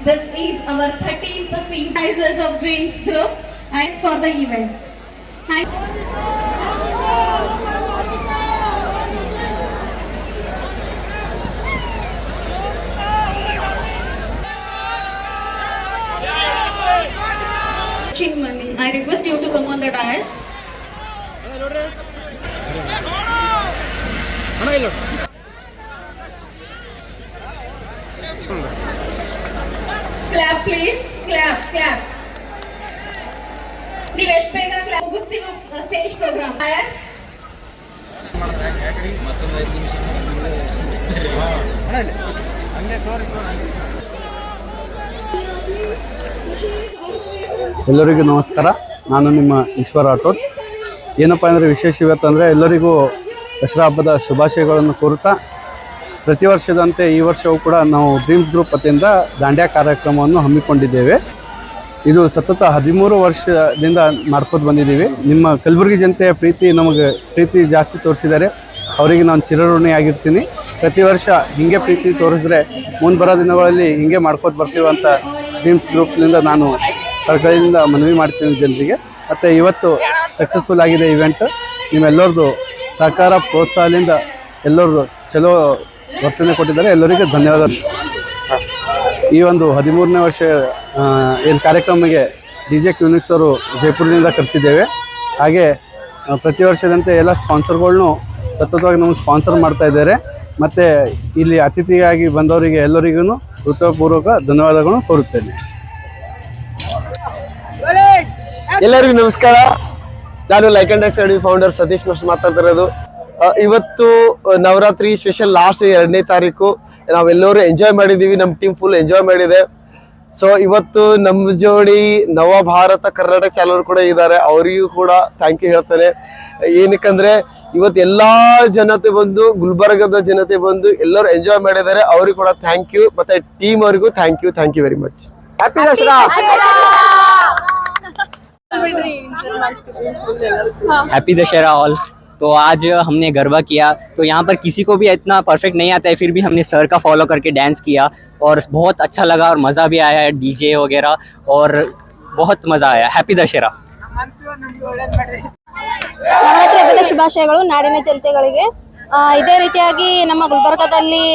This is our 13th Prizes of Dreams Group. Thanks for the event. Thank Money. I request you to come on the dais. Clap please. Clap. Divesh Pega clap. Augustino stage program. Yes. ಎಲ್ಲರಿಗೂ ನಮಸ್ಕಾರ. ನಾನು ನಿಮ್ಮ ಈಶ್ವರ ರಾಠೋಡ್. ಏನಪ್ಪ ಅಂದರೆ ವಿಶೇಷ ಇವತ್ತಂದರೆ ಎಲ್ಲರಿಗೂ ದಸರಾ ಹಬ್ಬದ ಶುಭಾಶಯಗಳನ್ನು ಕೋರುತ್ತಾ ಪ್ರತಿ ವರ್ಷದಂತೆ ಈ ವರ್ಷವೂ ಕೂಡ ನಾವು ಡ್ರೀಮ್ಸ್ ಗ್ರೂಪ್ ವತಿಯಿಂದ ದಾಂಡ್ಯಾ ಕಾರ್ಯಕ್ರಮವನ್ನು ಹಮ್ಮಿಕೊಂಡಿದ್ದೇವೆ. ಇದು ಸತತ 13 ವರ್ಷದಿಂದ ಮಾಡ್ಕೊಂಡು ಬಂದಿದ್ದೀವಿ. ನಿಮ್ಮ ಕಲಬುರಗಿ ಜನತೆಯ ನಮಗೆ ಪ್ರೀತಿ ಜಾಸ್ತಿ ತೋರಿಸಿದ್ದಾರೆ. ಅವರಿಗೆ ನಾನು ಚಿರಋಣಿಯಾಗಿರ್ತೀನಿ. ಪ್ರತಿ ವರ್ಷ ಹೀಗೆ ಪ್ರೀತಿ ತೋರಿಸಿದ್ರೆ ಮುಂದೆ ಬರೋ ದಿನಗಳಲ್ಲಿ ಹೀಗೆ ಮಾಡ್ಕೊಂಡು ಬರ್ತೀವಿ ಅಂತ ಡ್ರೀಮ್ಸ್ ಗ್ರೂಪ್ನಿಂದ ನಾನು ಕೈಯಿಂದ ಮನವಿ ಮಾಡ್ತೀನಿ ಜನರಿಗೆ. ಮತ್ತು ಇವತ್ತು ಸಕ್ಸಸ್ಫುಲ್ ಆಗಿದೆ ಇವೆಂಟ್. ನಿಮ್ಮೆಲ್ಲರದು ಸಹಕಾರ ಪ್ರೋತ್ಸಾಹದಿಂದ ಎಲ್ಲರದು ಚಲೋ ವರ್ತನೆ ಕೊಟ್ಟಿದ್ದಾರೆ. ಎಲ್ಲರಿಗೂ ಧನ್ಯವಾದ. ಈ ಒಂದು 13ನೇ ವರ್ಷ ಏನು ಕಾರ್ಯಕ್ರಮಕ್ಕೆ DJ ಕ್ಯೂನಿಕ್ಸ್ ಅವರು ಜೈಪುರದಿಂದ ಕರೆಸಿದ್ದೇವೆ. ಹಾಗೆ ಪ್ರತಿ ವರ್ಷದಂತೆ ಎಲ್ಲ ಸ್ಪಾನ್ಸರ್ಗಳ್ನು ಸತತವಾಗಿ ನಮಗೆ ಸ್ಪಾನ್ಸರ್ ಮಾಡ್ತಾ ಇದ್ದಾರೆ. ಮತ್ತು ಇಲ್ಲಿ ಅತಿಥಿಯಾಗಿ ಬಂದವರಿಗೆ ಎಲ್ಲರಿಗೂ ಹೃದಯಪೂರ್ವಕ ಧನ್ಯವಾದಗಳನ್ನು ಕೋರುತ್ತೇನೆ. ಎಲ್ಲರಿಗೂ ನಮಸ್ಕಾರ. ನಾನು like and doc study founder Satish master ಮಾತಾಡ್ತಿರೋದು. ಇವತ್ತು ನವರಾತ್ರಿ ಸ್ಪೆಷಲ್ ಲಾಸ್ಟ್ 2ನೇ ತಾರೀಕು ನಾವೆಲ್ಲರೂ ಎಂಜಾಯ್ ಮಾಡಿದ್ದೀವಿ. ನಮ್ಮ ಟೀಮ್ ಫುಲ್ ಎಂಜಾಯ್ ಮಾಡಿದೆ. ಸೊ ಇವತ್ತು ನಮ್ಮ ಜೋಡಿ ನವ ಭಾರತ ಕರ್ನಾಟಕ ಚಾನಲ್ ಕೂಡ ಇದ್ದಾರೆ. ಅವರಿಗೂ ಕೂಡ ಥ್ಯಾಂಕ್ ಯು ಹೇಳ್ತೇನೆ. ಏನಕ್ಕಂದ್ರೆ ಇವತ್ತು ಎಲ್ಲಾ ಜನತೆ ಬಂದು, ಗುಲ್ಬರ್ಗದ ಜನತೆ ಬಂದು ಎಲ್ಲರೂ ಎಂಜಾಯ್ ಮಾಡಿದ್ದಾರೆ. ಅವ್ರಿಗೂ ಕೂಡ ಥ್ಯಾಂಕ್ ಯು. ಮತ್ತೆ ಟೀಮ್ ಅವರಿಗೂ thank you very much. Happy Dasara. Happy Dussehra all. तो आज हमने गरबा किया, तो यहाँ पर किसी को भी इतना परफेक्ट नहीं आता है, फिर भी हमने सर का फॉलो करके डांस किया और बहुत अच्छा लगा और मज़ा भी आया है, डीजे वगैरह, और बहुत मज़ा आया। हैप्पी दशहरा। ನವರಾತ್ರಿ ಹಬ್ಬದ ಶುಭಾಶಯಗಳು ನಾಡಿನ ಜನತೆಗಳಿಗೆ. ಇದೇ ರೀತಿಯಾಗಿ ನಮ್ಮ ಗುಲ್ಬರ್ಗದಲ್ಲಿ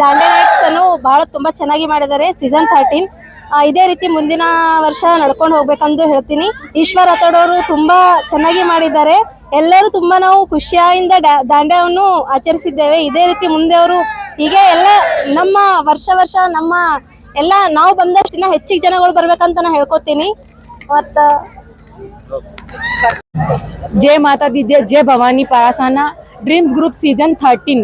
ದಾಂಡ್ಯಾ ನೈಟ್ಸ್ ಅನ್ನು ಬಹಳ ತುಂಬಾ ಚೆನ್ನಾಗಿ ಮಾಡಿದ್ದಾರೆ. ಸೀಸನ್ 13 ಇದೇ ರೀತಿ ಮುಂದಿನ ವರ್ಷ ನಡ್ಕೊಂಡು ಹೋಗ್ಬೇಕಂದು ಹೇಳ್ತೀನಿ. ಈಶ್ವರ್ ರಾಠೋಡ್ ಅವರು ತುಂಬಾ ಚೆನ್ನಾಗಿ ಮಾಡಿದ್ದಾರೆ. ಎಲ್ಲರೂ ತುಂಬಾ ನಾವು ಖುಷಿಯಿಂದ ದಾಂಡ್ಯವನ್ನು ಆಚರಿಸಿದ್ದೇವೆ. ಇದೇ ರೀತಿ ಮುಂದೆ ಅವರು ಹೀಗೆ ಎಲ್ಲ ನಮ್ಮ ವರ್ಷ ನಮ್ಮ ಎಲ್ಲ ನಾವು ಬಂದಷ್ಟಿನ ಹೆಚ್ಚಿಗೆ ಜನಗಳು ಬರ್ಬೇಕಂತ ನಾನು ಹೇಳ್ಕೊತೀನಿ. ಮತ್ತ जय माता दी, जय भवानी पारासाना। ड्रीम्स ग्रुप सीजन 13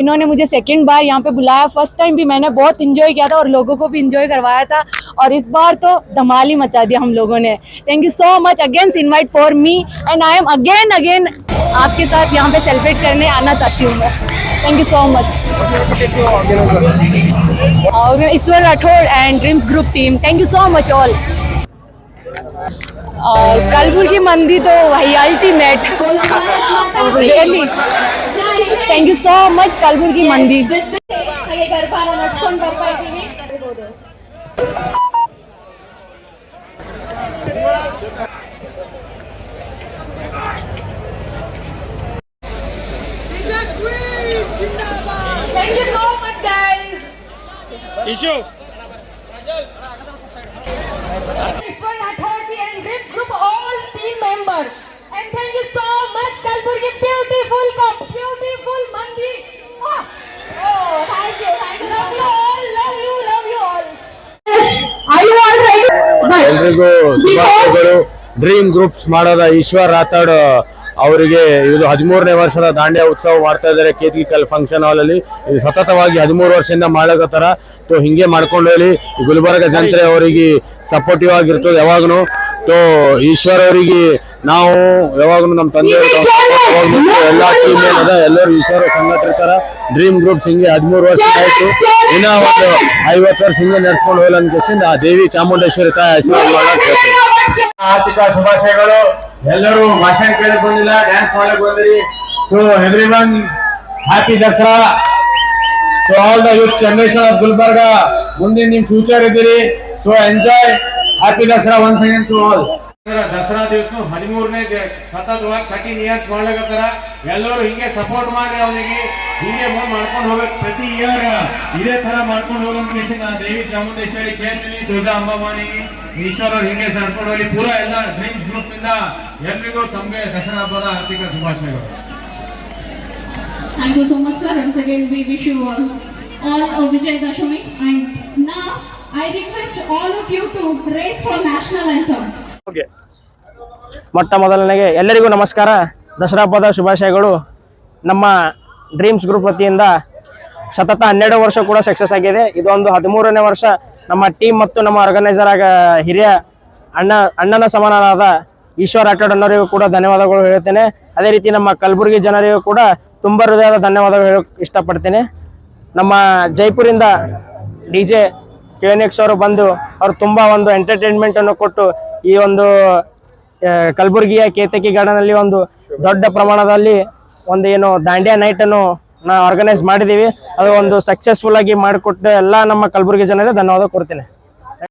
इन्होंने मुझे सेकंड बार यहाँ पे बुलाया। फर्स्ट टाइम भी मैंने बहुत इंजॉय किया था और लोगों को भी इंजॉय करवाया था, और इस बार तो धमाल ही मचा दिया हम लोगों ने। Thank you so much again invite for me, and I am again आपके साथ यहाँ पे सेलिब्रेट करने आना चाहती हूँ मैं। Thank you so much. और Ishwar Rathod and dreams group team, thank you so much all. और कलबुर्गी मंदी तो वही ultimate, really thank you so much Kalaburagi Mandi. Thank you so much, guys. Issue. Group all team members, and thank you so much Kalburgi beautiful cup, beautiful mandi. Oh, thank you love you all. Are you all ready? ಎಲ್ರಿಗೂ ಶುಭಾಶಯಗಳು. Dream groups ಮಾಡೋದ ಈಶ್ವರ್ ರಾಠೋಡ್ ಅವರಿಗೆ ಇದು 13ನೇ ವರ್ಷದ ದಾಂಡ್ಯಾ ಉತ್ಸವ ಮಾಡ್ತಾ ಇದ್ದಾರೆ ಕೇತ್ಲಿಕಲ್ function hall ಅಲ್ಲಿ. ಇದು ಸತತವಾಗಿ 13 ವರ್ಷದಿಂದ ಮಾಡಕತ್ತಾರ. तो ಹಿಂಗೆ ಮಾಡ್ಕೊಂಡು ಹೋಗಿ ಗುಲ್ಬರ್ಗ ಜನತೆ ಅವರಿಗೆ ಸಪೋರ್ಟಿವ್ ಆಗಿರ್ತದೆ ಯಾವಾಗಲೂ. तो ಈಶ್ವರ್ ಅವರಿಗೆ ನಾವು ಯಾವಾಗಲೂ ನಮ್ಮ ತಂದೆ ಎಲ್ಲ ಟೀಮ್ ಏನದ ಎಲ್ಲರೂ ಈಶ್ವರ ಸಂಘಟಿರ್ತಾರ. ಡ್ರೀಮ್ ಗ್ರೂಪ್ಸ್ ಹಿಂಗೆ 13 ವರ್ಷ ಆಯ್ತು. ಇನ್ನ ಒಂದು 50 ವರ್ಷ ಹಿಂಗೆ ನಡೆಸ್ಕೊಂಡು ಹೋಗಲ್ಲ ಅಂತ ಆ ದೇವಿ ಚಾಮುಂಡೇಶ್ವರಿ ತಾಯಿ ಆಶೀರ್ವಾದ ಮಾಡಕ್ ಹೇಳ್ತೀನಿ. ಆರ್ಥಿಕ ಶುಭಾಶಯಗಳು. ಎಲ್ಲರೂ ಭಾಷಣ ಕೇಳಕ್ ಬಂದಿಲ್ಲ, ಡ್ಯಾನ್ಸ್ ಮಾಡಕ್ ಬಂದಿರಿ. So everyone happy Dasara. So all the youth generation of Gulbarga ಮುಂದೆ ನಿಮ್ ಫ್ಯೂಚರ್ ಇದ್ದೀರಿ. So enjoy, happy Dasara once again to all. Dasara ದಿವಸ 13ನೇ ಸತತವಾಗಿ 13 ಇಯರ್ಸ್ ಮಾಡ್ಲಿಕತ್ತಾರ. ಎಲ್ಲರೂ ಹಿಂಗೆ ಸಪೋರ್ಟ್ ಮಾಡಿ ಅವನಿಗೆ ಹಿಂಗೆ ಮುಂದೆ ಮಾಡ್ಕೊಂಡು ಹೋಗ್ಬೇಕು. ಪ್ರತಿ ಇಯರ್ ಇದೇ ತರ ಮಾಡ್ಕೊಂಡು ಹೋಗಂತ ನಾನು ದೇವಿ ಚಾಮುಂಡೇಶ್ವರಿ ಕೇಳ್ತೀನಿ, ದುರ್ಗಾ ಅಂಬಾಮಾನಿಗೆ ಈಶ್ವರವ್ರು ಹಿಂಗೆ ನಡ್ಕೊಂಡು ಹೋಗಿ ಪೂರ ಎಲ್ಲ ಡ್ರೀಮ್ಸ್ ಗ್ರೂಪ್ ಇಂದ ಎಲ್ರಿಗೂ ತಮಗೆ ದಸರಾ ಹಬ್ಬದ ಆರ್ಥಿಕ ಶುಭಾಶಯಗಳು. Thank you so much, sir. Once again, we wish you all a Vijay Dashami. And now, I request all of you to raise for national anthem. ಮೊಟ್ಟ ಮೊದಲನೆಗೆ ಎಲ್ಲರಿಗೂ ನಮಸ್ಕಾರ, ದಸರಾ ಹಬ್ಬದ ಶುಭಾಶಯಗಳು. ನಮ್ಮ ಡ್ರೀಮ್ಸ್ ಗ್ರೂಪ್ ವತಿಯಿಂದ ಸತತ 12 ವರ್ಷ ಕೂಡ ಸಕ್ಸಸ್ ಆಗಿದೆ. ಇದೊಂದು 13ನೇ ವರ್ಷ. ನಮ್ಮ ಟೀಮ್ ಮತ್ತು ನಮ್ಮ ಆರ್ಗನೈಸರ್ ಆಗ ಹಿರಿಯ ಅಣ್ಣನ ಸಮಾನರಾದ ಈಶ್ವರ್ ರಾಠೋಡ್ ಅನ್ನೋರಿಗೂ ಕೂಡ ಧನ್ಯವಾದಗಳು ಹೇಳ್ತೇನೆ. ಅದೇ ರೀತಿ ನಮ್ಮ ಕಲಬುರಗಿ ಜನರಿಗೂ ಕೂಡ ತುಂಬ ಹೃದಯದ ಧನ್ಯವಾದಗಳು ಹೇಳೋಕೆ ಇಷ್ಟಪಡ್ತೇನೆ. ನಮ್ಮ ಜೈಪುರಿಂದ DJ KNX ಅವರು ಬಂದು ಅವರು ತುಂಬ ಒಂದು ಎಂಟರ್ಟೈನ್ಮೆಂಟನ್ನು ಕೊಟ್ಟು ಈ ಒಂದು ಕಲಬುರಗಿಯ ಕೇತಕಿ ಗಾರ್ಡನಲ್ಲಿ ಒಂದು ದೊಡ್ಡ ಪ್ರಮಾಣದಲ್ಲಿ ಒಂದು ಏನು ದಾಂಡಿಯಾ ನೈಟನ್ನು ನಾವು ಆರ್ಗನೈಸ್ ಮಾಡಿದ್ದೀವಿ. ಅದು ಒಂದು ಸಕ್ಸಸ್ಫುಲ್ ಆಗಿ ಮಾಡಿಕೊಟ್ಟು ಎಲ್ಲ ನಮ್ಮ ಕಲಬುರಗಿ ಜನರಿಗೆ ಧನ್ಯವಾದ ಕೊಡ್ತೇನೆ.